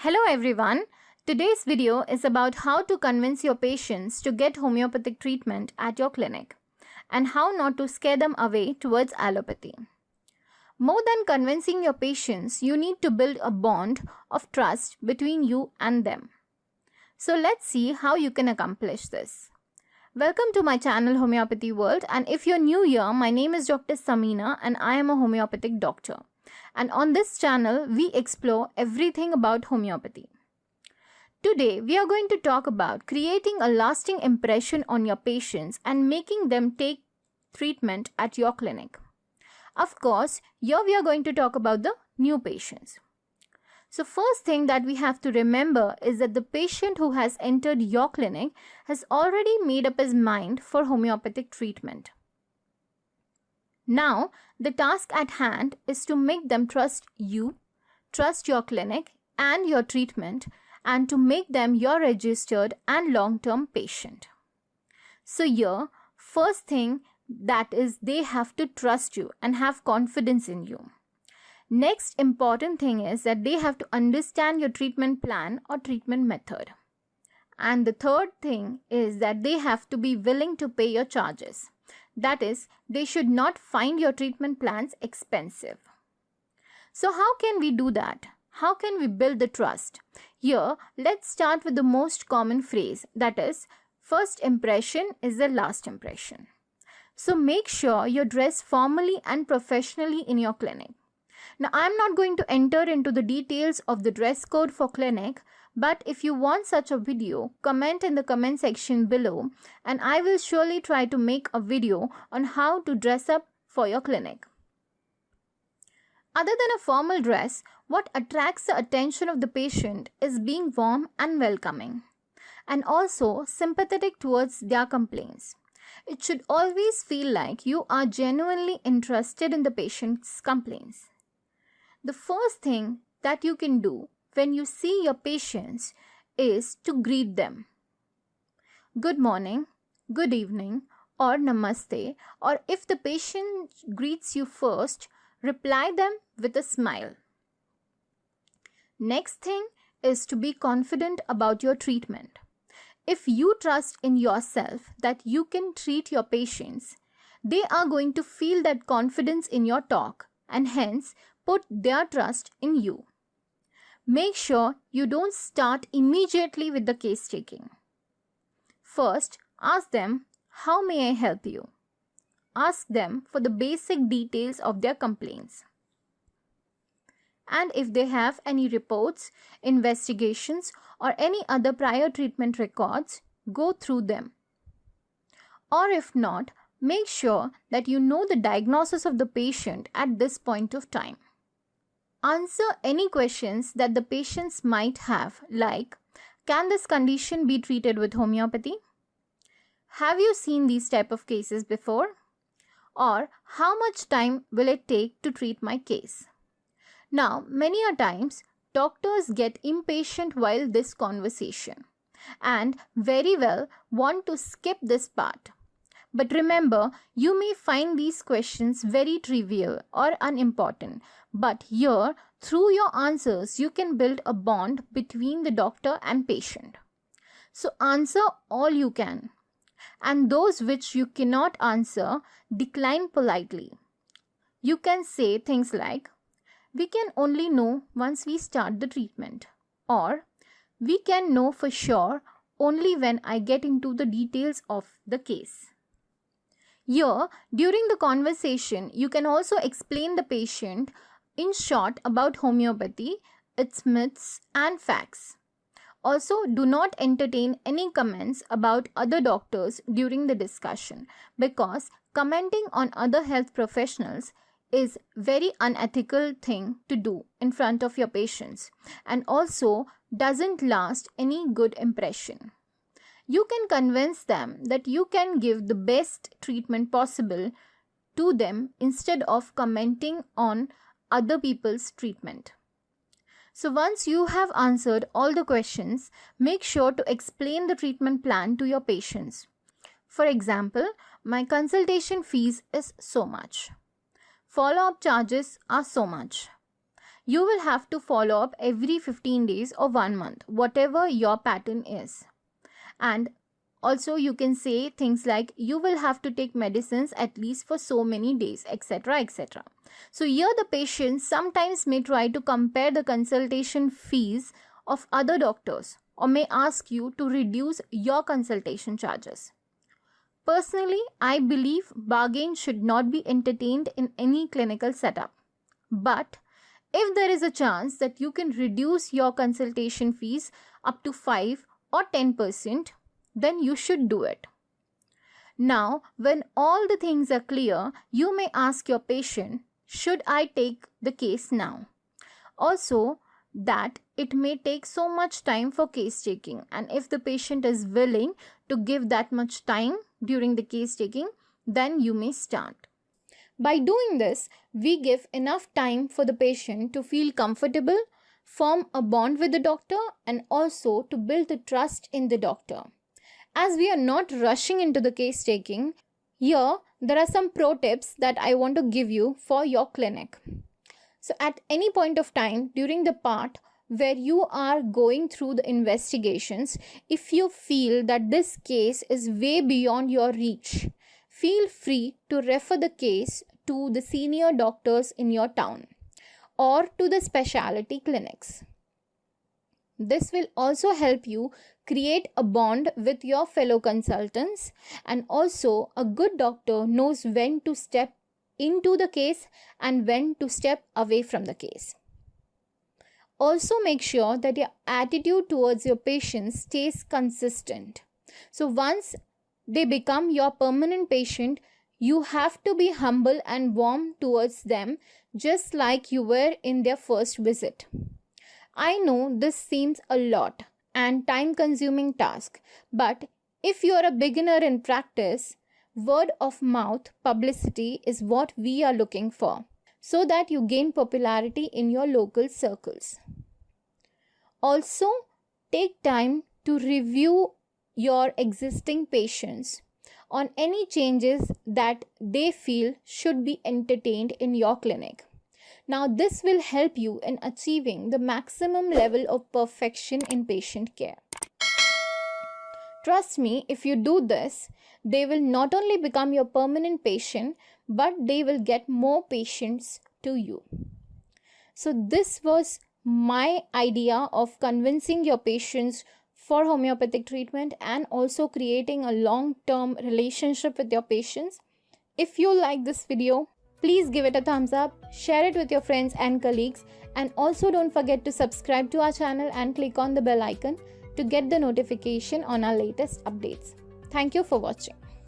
Hello everyone. Today's video is about how to convince your patients to get homeopathic treatment at your clinic and how not to scare them away towards allopathy. More than convincing your patients, you need to build a bond of trust between you and them. So let's see how you can accomplish this. Welcome to my channel Homeopathy World, and if you're new here, my name is Dr. Samina and I am a homeopathic doctor. And on this channel, we explore everything about homeopathy. Today, we are going to talk about creating a lasting impression on your patients and making them take treatment at your clinic. Of course, here we are going to talk about the new patients. So first thing that we have to remember is that the patient who has entered your clinic has already made up his mind for homeopathic treatment. Now, the task at hand is to make them trust you, trust your clinic and your treatment, and to make them your registered and long-term patient. So here, first thing that is they have to trust you and have confidence in you. Next important thing is that they have to understand your treatment plan or treatment method. And the third thing is that they have to be willing to pay your charges. That is, they should not find your treatment plans expensive. So how can we do that? How can we build the trust? Here, let's start with the most common phrase, that is, first impression is the last impression. So make sure you dress formally and professionally in your clinic. Now, I'm not going to enter into the details of the dress code for clinic, but if you want such a video, comment in the comment section below and I will surely try to make a video on how to dress up for your clinic. Other than a formal dress, what attracts the attention of the patient is being warm and welcoming and also sympathetic towards their complaints. It should always feel like you are genuinely interested in the patient's complaints. The first thing that you can do when you see your patients is to greet them. Good morning, good evening, or namaste, or if the patient greets you first, reply them with a smile. Next thing is to be confident about your treatment. If you trust in yourself that you can treat your patients, they are going to feel that confidence in your talk and hence put their trust in you. Make sure you don't start immediately with the case taking. First, ask them, how may I help you? Ask them for the basic details of their complaints. And if they have any reports, investigations, or any other prior treatment records, go through them. Or if not, make sure that you know the diagnosis of the patient at this point of time. Answer any questions that the patients might have, like, can this condition be treated with homeopathy? Have you seen these type of cases before? Or how much time will it take to treat my case? Now, many a times, doctors get impatient while this conversation and very well want to skip this part. But remember, you may find these questions very trivial or unimportant. But here, through your answers, you can build a bond between the doctor and patient. So answer all you can. And those which you cannot answer, decline politely. You can say things like, we can only know once we start the treatment. Or, we can know for sure only when I get into the details of the case. Here, during the conversation, you can also explain the patient in short about homeopathy, its myths and facts. Also, do not entertain any comments about other doctors during the discussion because commenting on other health professionals is very unethical thing to do in front of your patients and also doesn't last any good impression. You can convince them that you can give the best treatment possible to them instead of commenting on other people's treatment. So once you have answered all the questions, make sure to explain the treatment plan to your patients. For example, my consultation fees is so much. Follow-up charges are so much. you will have to follow up every 15 days or 1 month, whatever your pattern is. And also you can say things like you will have to take medicines at least for so many days, etc., etc. So here the patient sometimes may try to compare the consultation fees of other doctors or may ask you to reduce your consultation charges. Personally, I believe bargain should not be entertained in any clinical setup. But if there is a chance that you can reduce your consultation fees up to 5 or 10%, then you should do it. Now, when all the things are clear, you may ask your patient, should I take the case now? Also, that it may take so much time for case taking, and if the patient is willing to give that much time during the case taking, then you may start. By doing this, we give enough time for the patient to feel comfortable, form a bond with the doctor, and also to build the trust in the doctor. As we are not rushing into the case taking, here there are some pro tips that I want to give you for your clinic. So at any point of time during the part where you are going through the investigations, if you feel that this case is way beyond your reach, feel free to refer the case to the senior doctors in your town or to the specialty clinics. This will also help you create a bond with your fellow consultants, and also a good doctor knows when to step into the case and when to step away from the case. Also make sure that your attitude towards your patients stays consistent. So once they become your permanent patient, you have to be humble and warm towards them, just like you were in their first visit. I know this seems a lot and time-consuming task, but if you are a beginner in practice, word of mouth publicity is what we are looking for, so that you gain popularity in your local circles. Also, take time to review your existing patients on any changes that they feel should be entertained in your clinic. Now, this will help you in achieving the maximum level of perfection in patient care. Trust me, if you do this, they will not only become your permanent patient, but they will get more patients to you. So this was my idea of convincing your patients for homeopathic treatment and also creating a long-term relationship with your patients. If you like this video, please give it a thumbs up, share it with your friends and colleagues, and also don't forget to subscribe to our channel and click on the bell icon to get the notification on our latest updates. Thank you for watching.